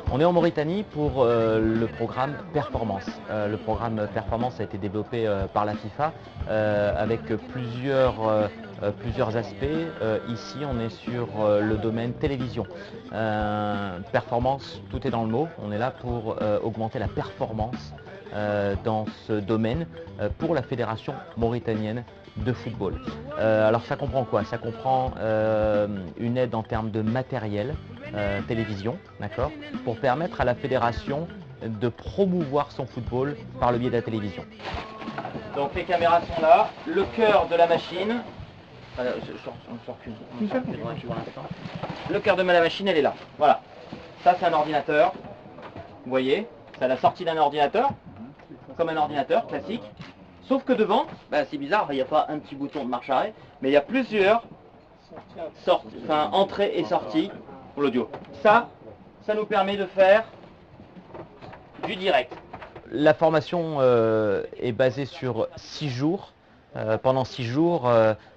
On est en Mauritanie pour le programme Performance. Le programme Performance a été développé par la FIFA avec plusieurs aspects. Ici, on est sur le domaine télévision. Performance, tout est dans le mot. On est là pour augmenter la performance dans ce domaine pour la Fédération mauritanienne de football. Alors ça comprend quoi? Ça comprend une aide en termes de matériel télévision, d'accord, pour permettre à la fédération de promouvoir son football par le biais de la télévision. Donc les caméras sont là, le cœur de la machine, le cœur de la machine, elle est là, voilà. Ça c'est un ordinateur, vous voyez, c'est la sortie d'un ordinateur, comme un ordinateur classique. Sauf que devant, c'est bizarre, il n'y a pas un petit bouton de marche-arrêt, mais il y a plusieurs entrées et sorties pour l'audio. Ça nous permet de faire du direct. La formation est basée sur 6 jours. Pendant 6 jours,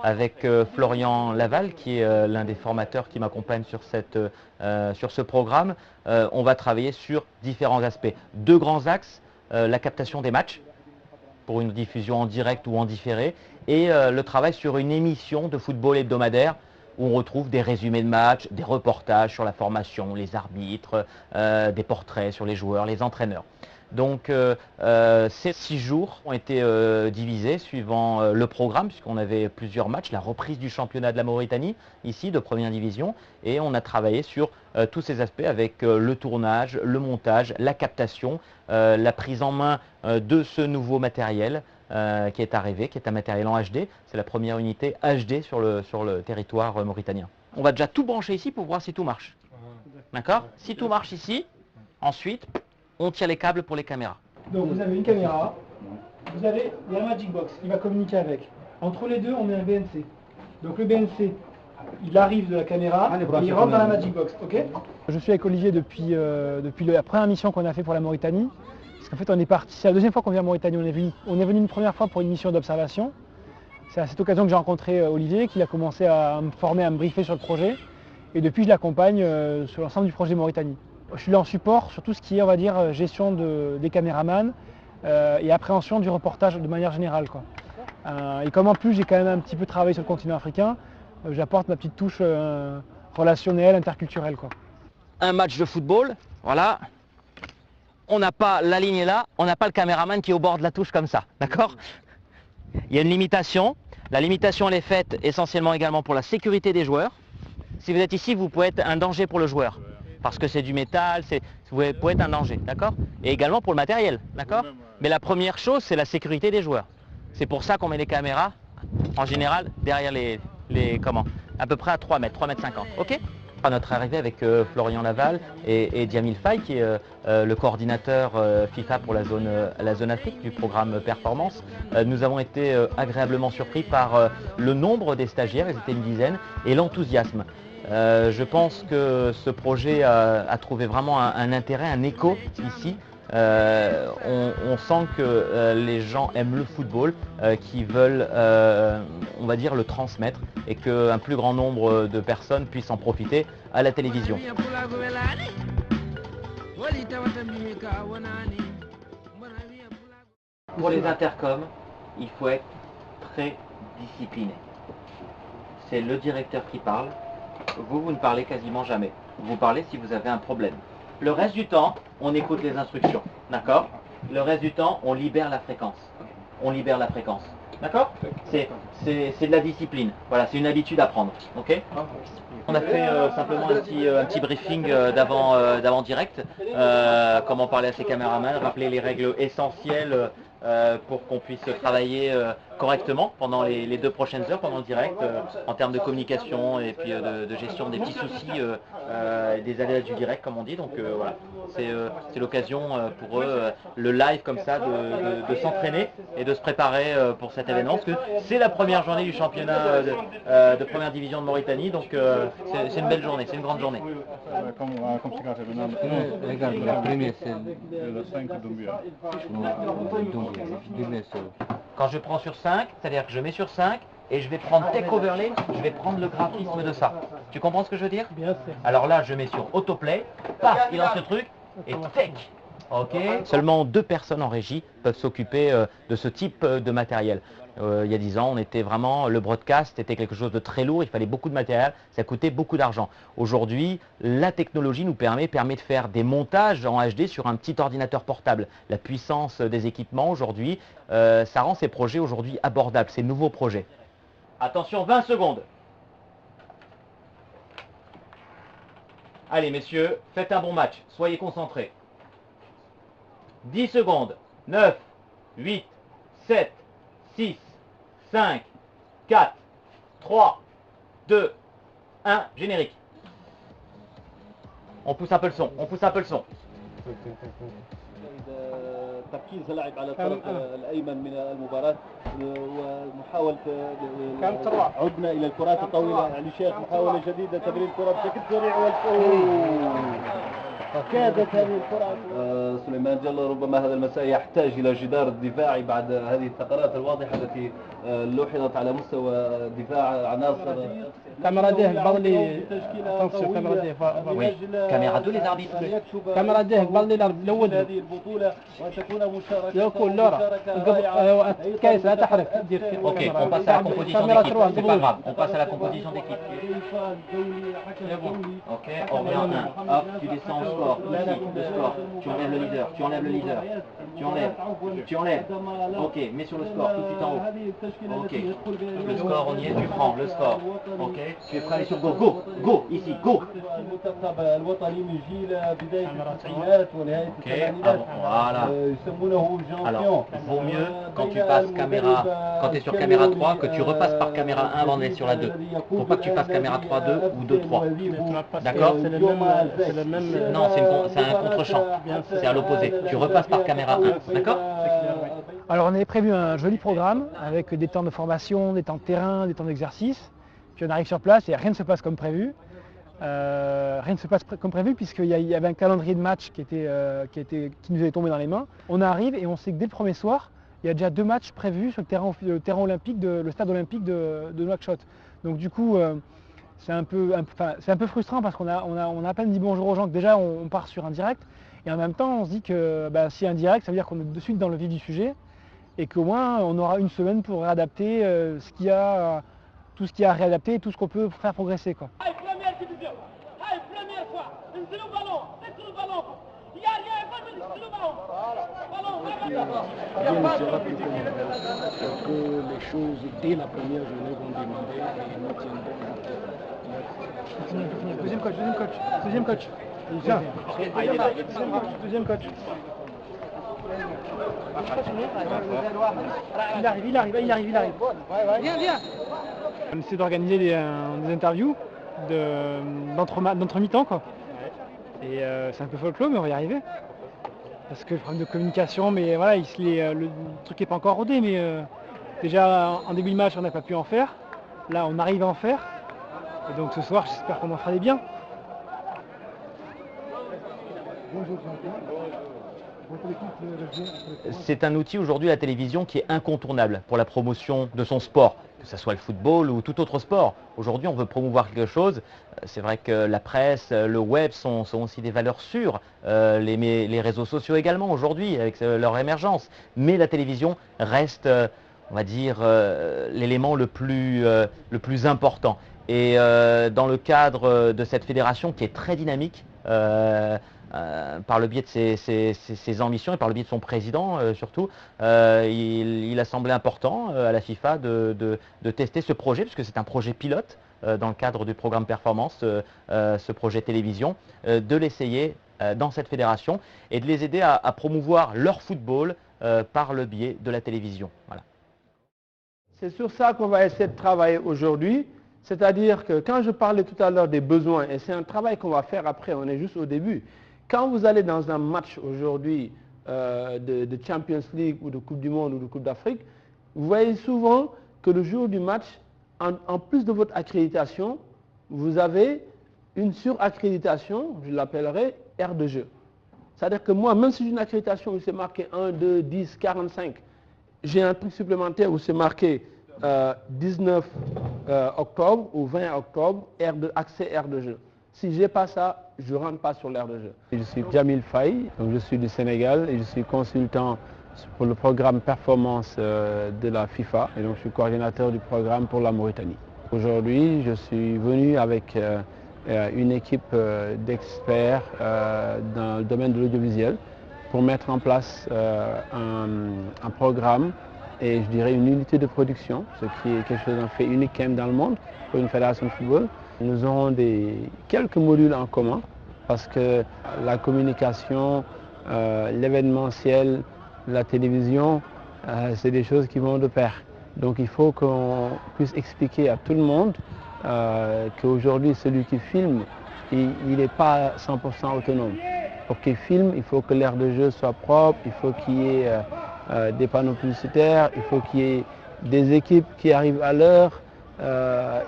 avec Florian Laval, qui est l'un des formateurs qui m'accompagne sur ce programme, on va travailler sur différents aspects. 2 grands axes, la captation des matchs, pour une diffusion en direct ou en différé, et le travail sur une émission de football hebdomadaire où on retrouve des résumés de matchs, des reportages sur la formation, les arbitres, des portraits sur les joueurs, les entraîneurs. Donc ces 6 jours ont été divisés suivant le programme, puisqu'on avait plusieurs matchs, la reprise du championnat de la Mauritanie, ici de première division, et on a travaillé sur tous ces aspects avec le tournage, le montage, la captation, la prise en main de ce nouveau matériel qui est arrivé, qui est un matériel en HD. C'est la première unité HD sur le territoire mauritanien. On va déjà tout brancher ici pour voir si tout marche. D'accord? Si tout marche ici, ensuite, on tire les câbles pour les caméras. Donc vous avez une caméra, vous avez la Magic Box qui va communiquer avec. Entre les deux, on met un BNC. Donc le BNC, il arrive de la caméra et il rentre dans la Magic Box. Okay, je suis avec Olivier depuis la première mission qu'on a fait pour la Mauritanie. Parce qu'en fait, on est parti, c'est la deuxième fois qu'on vient en Mauritanie. On est venu une première fois pour une mission d'observation. C'est à cette occasion que j'ai rencontré Olivier, qui a commencé à me former, à me briefer sur le projet. Et depuis, je l'accompagne sur l'ensemble du projet Mauritanie. Je suis là en support sur tout ce qui est, on va dire, gestion des caméramans et appréhension du reportage de manière générale, quoi. Et comme en plus j'ai quand même un petit peu travaillé sur le continent africain, j'apporte ma petite touche relationnelle, interculturelle, quoi. Un match de football, voilà, on n'a pas la ligne est là, on n'a pas le caméraman qui est au bord de la touche comme ça, d'accord? Il y a une limitation, la limitation elle est faite essentiellement également pour la sécurité des joueurs. Si vous êtes ici, vous pouvez être un danger pour le joueur. Parce que c'est du métal, vous pouvez être un danger, d'accord? Et également pour le matériel, d'accord? Mais la première chose, c'est la sécurité des joueurs. C'est pour ça qu'on met les caméras, en général, derrière à peu près à 3 mètres, 3 mètres 50, ok? À notre arrivée avec Florian Laval et Djamil Faye, qui est le coordinateur FIFA pour la zone Afrique du programme Performance, nous avons été agréablement surpris par le nombre des stagiaires, ils étaient une dizaine, et l'enthousiasme. Je pense que ce projet a trouvé vraiment un intérêt, un écho ici. On sent que les gens aiment le football, qui veulent, on va dire, le transmettre et qu'un plus grand nombre de personnes puissent en profiter à la télévision. Pour les intercoms, il faut être très discipliné. C'est le directeur qui parle. Vous ne parlez quasiment jamais. Vous parlez si vous avez un problème. Le reste du temps, on écoute les instructions, d'accord? Le reste du temps, on libère la fréquence. On libère la fréquence, d'accord? C'est de la discipline. Voilà, c'est une habitude à prendre, ok? On a fait simplement un petit briefing d'avant direct, comment parler à ses caméramans, rappeler les règles essentielles pour qu'on puisse travailler correctement pendant les 2 prochaines heures, pendant le direct, en termes de communication et puis de gestion des petits soucis et des aléas du direct, comme on dit. Donc voilà, c'est l'occasion pour eux, le live comme ça, de s'entraîner et de se préparer pour cet événement, parce que c'est la première journée du championnat de première division de Mauritanie, donc c'est une belle journée, c'est une grande journée. Regarde, la première c'est Le 5 Doumbia. Quand je prends sur 5, c'est-à-dire que je mets sur 5 et je vais prendre Tech Overlay, je vais prendre le graphisme de ça. Tu comprends ce que je veux dire? Bien sûr. Alors là, je mets sur Autoplay, paf, il lance ce truc, et Tech. Ok. Seulement 2 personnes en régie peuvent s'occuper de ce type de matériel. Il y a 10 ans, le broadcast était quelque chose de très lourd, il fallait beaucoup de matériel, ça coûtait beaucoup d'argent. Aujourd'hui, la technologie nous permet de faire des montages en HD sur un petit ordinateur portable. La puissance des équipements aujourd'hui, ça rend ces projets aujourd'hui abordables, ces nouveaux projets. Attention, 20 secondes. Allez messieurs, faites un bon match, soyez concentrés. 10 secondes. 9, 8, 7, 6, 5, 4, 3, 2, 1, générique. On pousse un peu le son, تركيز اللاعب على الطرف الايمن من المباراه ومحاوله عدنا الى الكرات الطويله علي شيخ محاوله جديده تمرير الكره بشكل سريع كادت هذه الكرة سليمان جلة ربما هذا المساء يحتاج إلى جدار دفاعي بعد هذه الثغرات الواضحة التي لوحظت على مستوى دفاع عناصر كاميرا ديه بالي كاميرا 2 les arbitres. كاميرا ديه بالي الاول هذه البطولة وتكون مشاركة يكون لورا كايس لا تحرك Ok, on passe à la composition d'équipe, c'est pas grave, on passe à la composition d'équipe. Ok, on revient en 1. Hop, tu descends au score, ici, le score. Tu enlèves le leader, tu enlèves. Ok, mets sur le score, tout de suite en haut. Ok, le score, on y est, tu prends le score. Ok, tu es prêt à aller sur go, ici, go. Ok, voilà. Alors, vaut mieux quand tu passes caméra, quand tu es sur caméra 3, que tu repasses par caméra 1 avant d'être sur la 2. Faut pas que tu fasses caméra 3-2 ou 2-3. D'accord? C'est le même. Non, c'est un contre-champ. C'est à l'opposé. Tu repasses par caméra 1. D'accord? Alors on avait prévu un joli programme avec des temps de formation, des temps de terrain, des temps d'exercice. Puis on arrive sur place et rien ne se passe comme prévu. Puisqu'il y avait un calendrier de match qui nous était tombé dans les mains. On arrive et on sait que dès le premier soir, il y a déjà 2 matchs prévus sur le terrain olympique, le stade olympique de Nouakchott. Donc du coup, c'est un peu frustrant parce qu'on a à peine dit bonjour aux gens que déjà on part sur un direct. Et en même temps, on se dit que s'il y a un direct, ça veut dire qu'on est de suite dans le vif du sujet et qu'au moins on aura une semaine pour réadapter tout ce qu'il y a à réadapter et tout ce qu'on peut faire progresser, quoi. Que les choses dès la première journée vont démarrer et nous tiendrons. Deuxième coach. Deuxième coach. Il arrive. Viens. On essaie d'organiser des interviews d'entre-mi-temps, quoi. Et c'est un peu folklore, mais on va y arriver. Parce que le problème de communication, mais voilà, le truc n'est pas encore rodé, mais déjà en début de match on n'a pas pu en faire. Là on arrive à en faire. Et donc ce soir j'espère qu'on en fera des biens. C'est un outil aujourd'hui, la télévision, qui est incontournable pour la promotion de son sport, que ce soit le football ou tout autre sport. Aujourd'hui, on veut promouvoir quelque chose. C'est vrai que la presse, le web sont aussi des valeurs sûres, les réseaux sociaux également aujourd'hui, avec leur émergence. Mais la télévision reste, on va dire, l'élément le plus important. Et dans le cadre de cette fédération qui est très dynamique, par le biais de ses ambitions et par le biais de son président surtout, il a semblé important à la FIFA de tester ce projet, puisque c'est un projet pilote dans le cadre du programme Performance, ce projet télévision, de l'essayer dans cette fédération et de les aider à promouvoir leur football par le biais de la télévision. Voilà. C'est sur ça qu'on va essayer de travailler aujourd'hui, c'est-à-dire que quand je parlais tout à l'heure des besoins, et c'est un travail qu'on va faire après, on est juste au début. Quand vous allez dans un match aujourd'hui de Champions League ou de Coupe du Monde ou de Coupe d'Afrique, vous voyez souvent que le jour du match, en plus de votre accréditation, vous avez une suraccréditation, je l'appellerai aire de jeu. C'est-à-dire que moi, même si j'ai une accréditation où c'est marqué 1, 2, 10, 45, j'ai un truc supplémentaire où c'est marqué 19 octobre ou 20 octobre, accès aire de jeu. Si je n'ai pas ça, je ne rentre pas sur l'aire de jeu. Je suis Jamil Faye, donc je suis du Sénégal et je suis consultant pour le programme performance de la FIFA et donc je suis coordinateur du programme pour la Mauritanie. Aujourd'hui, je suis venu avec une équipe d'experts dans le domaine de l'audiovisuel pour mettre en place un programme et je dirais une unité de production, ce qui est quelque chose d'un fait unique quand même dans le monde pour une fédération de football. Nous aurons quelques modules en commun parce que la communication, l'événementiel, la télévision, c'est des choses qui vont de pair. Donc il faut qu'on puisse expliquer à tout le monde qu'aujourd'hui celui qui filme, il n'est pas 100% autonome. Pour qu'il filme, il faut que l'aire de jeu soit propre, il faut qu'il y ait des panneaux publicitaires, il faut qu'il y ait des équipes qui arrivent à l'heure,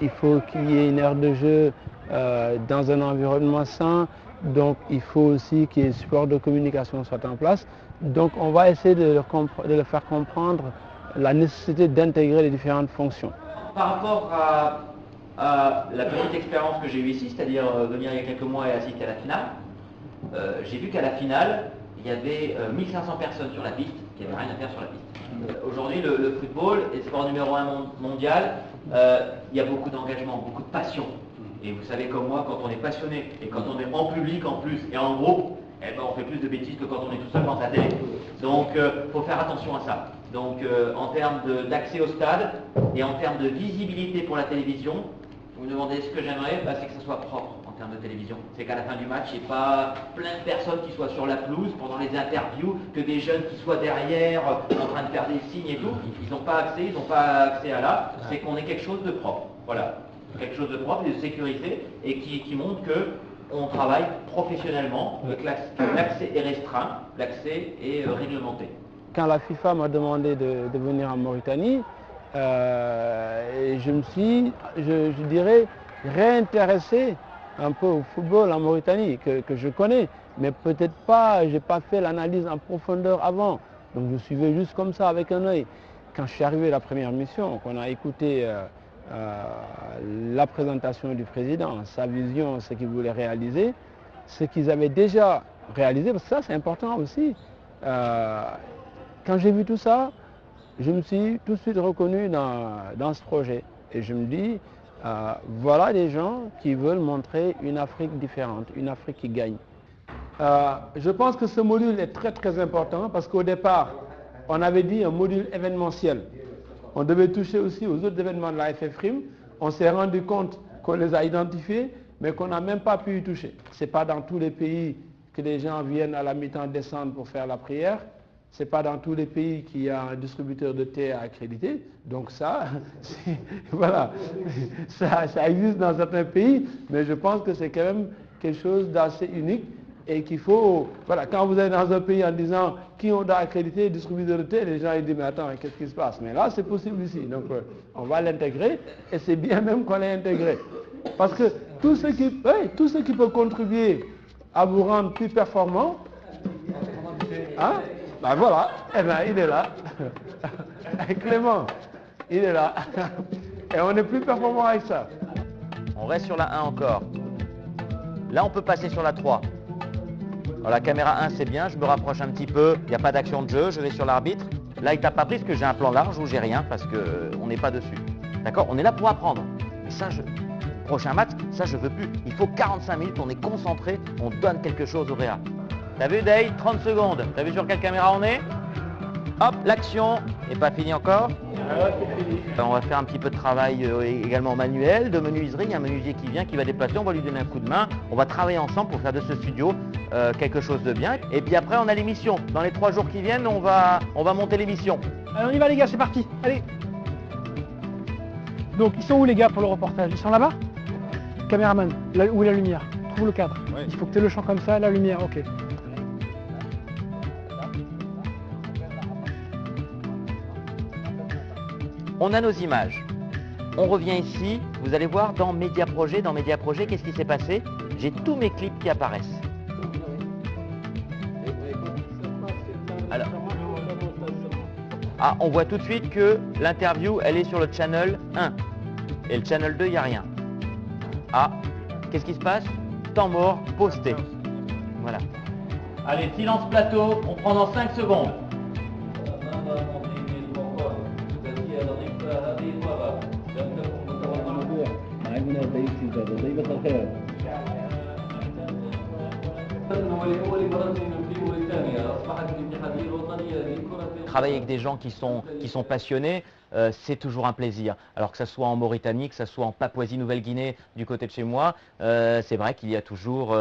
il faut qu'il y ait une aire de jeu dans un environnement sain, donc il faut aussi que les supports de communication soient en place. Donc on va essayer de leur faire comprendre la nécessité d'intégrer les différentes fonctions. Par rapport à la petite expérience que j'ai eue ici, c'est-à-dire venir il y a quelques mois et assister à la finale, j'ai vu qu'à la finale, il y avait 1500 personnes sur la piste qui n'avaient rien à faire sur la piste. Aujourd'hui, le football est le sport numéro 1 mondial. Il y a beaucoup d'engagement, beaucoup de passion. Et vous savez comme moi, quand on est passionné et quand on est en public en plus et en groupe, eh ben, on fait plus de bêtises que quand on est tout seul devant sa télé. Donc il faut faire attention à ça. Donc en termes d'accès au stade et en termes de visibilité pour la télévision, vous me demandez ce que j'aimerais, c'est que ça soit propre en termes de télévision. C'est qu'à la fin du match, il n'y ait pas plein de personnes qui soient sur la pelouse pendant les interviews, que des jeunes qui soient derrière en train de faire des signes et tout. Ils n'ont pas accès à là. C'est qu'on ait quelque chose de propre. Voilà. Quelque chose de propre et de sécurisé et qui montre qu'on travaille professionnellement et que l'accès est restreint, l'accès est réglementé. Quand la FIFA m'a demandé de venir en Mauritanie, je me suis, je dirais, réintéressé un peu au football en Mauritanie, que je connais, mais peut-être pas, je n'ai pas fait l'analyse en profondeur avant. Donc je suivais juste comme ça avec un œil. Quand je suis arrivé à la première mission, qu'on a écouté la présentation du président, sa vision, ce qu'il voulait réaliser, ce qu'ils avaient déjà réalisé, parce que ça c'est important aussi. Quand j'ai vu tout ça, je me suis tout de suite reconnu dans ce projet. Et je me dis, voilà des gens qui veulent montrer une Afrique différente, une Afrique qui gagne. Je pense que ce module est très très important parce qu'au départ, on avait dit un module événementiel. On devait toucher aussi aux autres événements de la FFRIM. On s'est rendu compte qu'on les a identifiés, mais qu'on n'a même pas pu y toucher. Ce n'est pas dans tous les pays que les gens viennent à la mi-temps descendre pour faire la prière. Ce n'est pas dans tous les pays qu'il y a un distributeur de thé à accréditer. Donc ça, voilà, ça existe dans certains pays, mais je pense que c'est quand même quelque chose d'assez unique et qu'il faut, voilà, quand vous êtes dans un pays en disant qui on doit accréditer, distributeur de thé, les gens ils disent mais attends, qu'est-ce qui se passe? Mais là c'est possible ici, donc on va l'intégrer et c'est bien même qu'on l'ait intégré. Parce que tout ce qui peut contribuer à vous rendre plus performant, hein? Ben voilà, eh ben il est là. Clément, il est là. Et on est plus performant avec ça. On reste sur la 1 encore. Là on peut passer sur la 3. Alors, la caméra 1 c'est bien, je me rapproche un petit peu, il n'y a pas d'action de jeu, je vais sur l'arbitre. Là il t'a pas pris parce que j'ai un plan large où j'ai rien parce qu'on n'est pas dessus. D'accord? On est là pour apprendre. Mais ça, prochain match, ça je veux plus. Il faut 45 minutes, on est concentré, on donne quelque chose au Réa. T'as vu Day? 30 secondes. T'as vu sur quelle caméra on est? Hop, l'action. Et pas fini encore? On va faire un petit peu de travail également manuel, de menuiserie. Il y a un menuisier qui vient, qui va déplacer, on va lui donner un coup de main. On va travailler ensemble pour faire de ce studio quelque chose de bien. Et puis après, on a l'émission. Dans les 3 jours qui viennent, on va monter l'émission. Allez, on y va les gars, c'est parti. Allez. Donc, ils sont où les gars pour le reportage? Ils sont là-bas? Caméraman, où est la lumière? Trouve le cadre. Oui. Il faut que tu aies le champ comme ça, la lumière, ok. On a nos images. On revient ici, vous allez voir dans Média Projet. Dans Média Projet, qu'est-ce qui s'est passé? J'ai tous mes clips qui apparaissent. Alors, on voit tout de suite que l'interview, elle est sur le channel 1. Et le channel 2, il n'y a rien. Qu'est-ce qui se passe? Temps mort, posté. Voilà. Allez, silence plateau, on prend dans 5 secondes. Travailler avec des gens qui sont passionnés, c'est toujours un plaisir. Alors que ça soit en Mauritanie, que ça soit en Papouasie-Nouvelle-Guinée, du côté de chez moi, c'est vrai qu'il y a toujours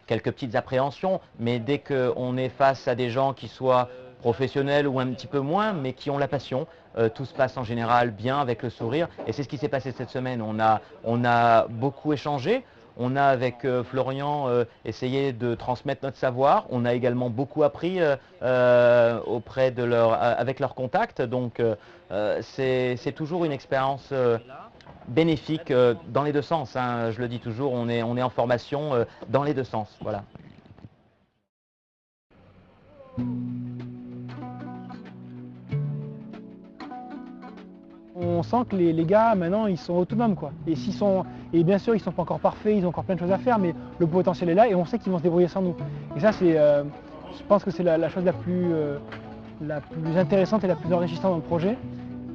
quelques petites appréhensions, mais dès qu'on est face à des gens qui soient professionnels ou un petit peu moins, mais qui ont la passion, tout se passe en général bien avec le sourire. Et c'est ce qui s'est passé cette semaine. On a beaucoup échangé. On a avec Florian essayé de transmettre notre savoir. On a également beaucoup appris avec leurs contacts. Donc c'est toujours une expérience bénéfique dans les deux sens. Hein. Je le dis toujours, on est en formation dans les deux sens. Voilà. On sent que les gars, maintenant, ils sont autonomes, quoi. Et bien sûr, ils ne sont pas encore parfaits, ils ont encore plein de choses à faire, mais le potentiel est là et on sait qu'ils vont se débrouiller sans nous. Et ça, je pense que c'est la chose la plus intéressante et la plus enrichissante dans le projet.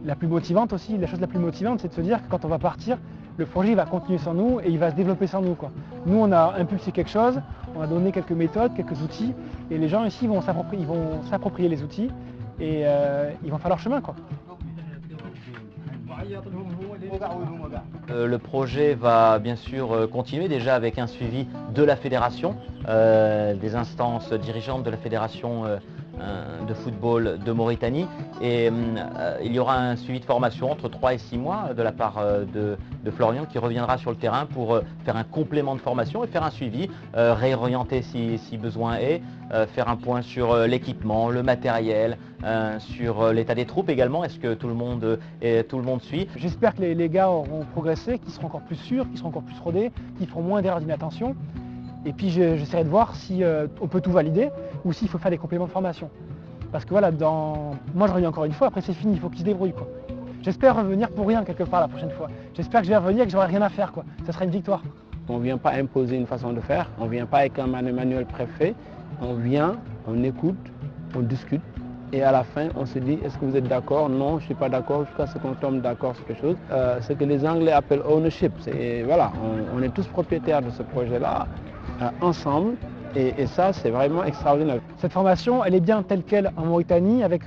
La plus motivante aussi, la chose la plus motivante, c'est de se dire que quand on va partir, le projet il va continuer sans nous et il va se développer sans nous, quoi. Nous, on a impulsé quelque chose, on a donné quelques méthodes, quelques outils, et les gens ici vont s'approprier les outils et ils vont faire leur chemin, quoi. Le projet va bien sûr continuer déjà avec un suivi de la fédération, des instances dirigeantes de la fédération de football de Mauritanie, et il y aura un suivi de formation entre 3 et 6 mois de la part de Florian qui reviendra sur le terrain pour faire un complément de formation et faire un suivi, réorienter si besoin est, faire un point sur l'équipement, le matériel, sur l'état des troupes également. Est-ce que tout le monde suit? J'espère que les gars auront progressé, qu'ils seront encore plus sûrs, qu'ils seront encore plus rodés, qu'ils feront moins d'erreurs d'inattention. Et puis j'essaierai de voir si on peut tout valider ou s'il faut faire des compléments de formation. Parce que voilà, moi je reviens encore une fois, après c'est fini, il faut qu'ils se débrouillent, quoi. J'espère revenir pour rien quelque part la prochaine fois. J'espère que je vais revenir et que j'aurai rien à faire, quoi. Ça sera une victoire. On ne vient pas imposer une façon de faire, on ne vient pas avec un manuel préfet, on vient, on écoute, on discute et à la fin on se dit est-ce que vous êtes d'accord? Non, je ne suis pas d'accord, jusqu'à ce qu'on tombe d'accord sur quelque chose. Ce que les Anglais appellent ownership, voilà, on est tous propriétaires de ce projet-là. Ensemble et ça c'est vraiment extraordinaire. Cette formation elle est bien telle qu'elle en Mauritanie avec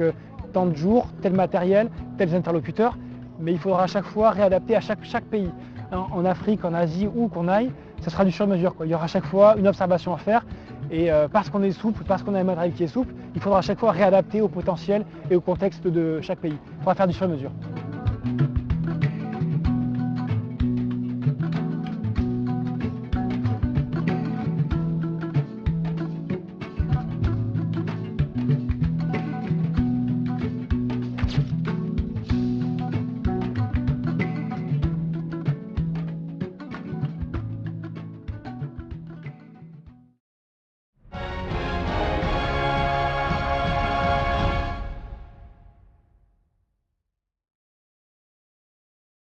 tant de jours, tel matériel, tels interlocuteurs, mais il faudra à chaque fois réadapter à chaque pays. En Afrique, en Asie, où qu'on aille, ça sera du sur-mesure, quoi. Il y aura à chaque fois une observation à faire et parce qu'on est souple, parce qu'on a un matériel qui est souple, il faudra à chaque fois réadapter au potentiel et au contexte de chaque pays. Il faudra faire du sur-mesure.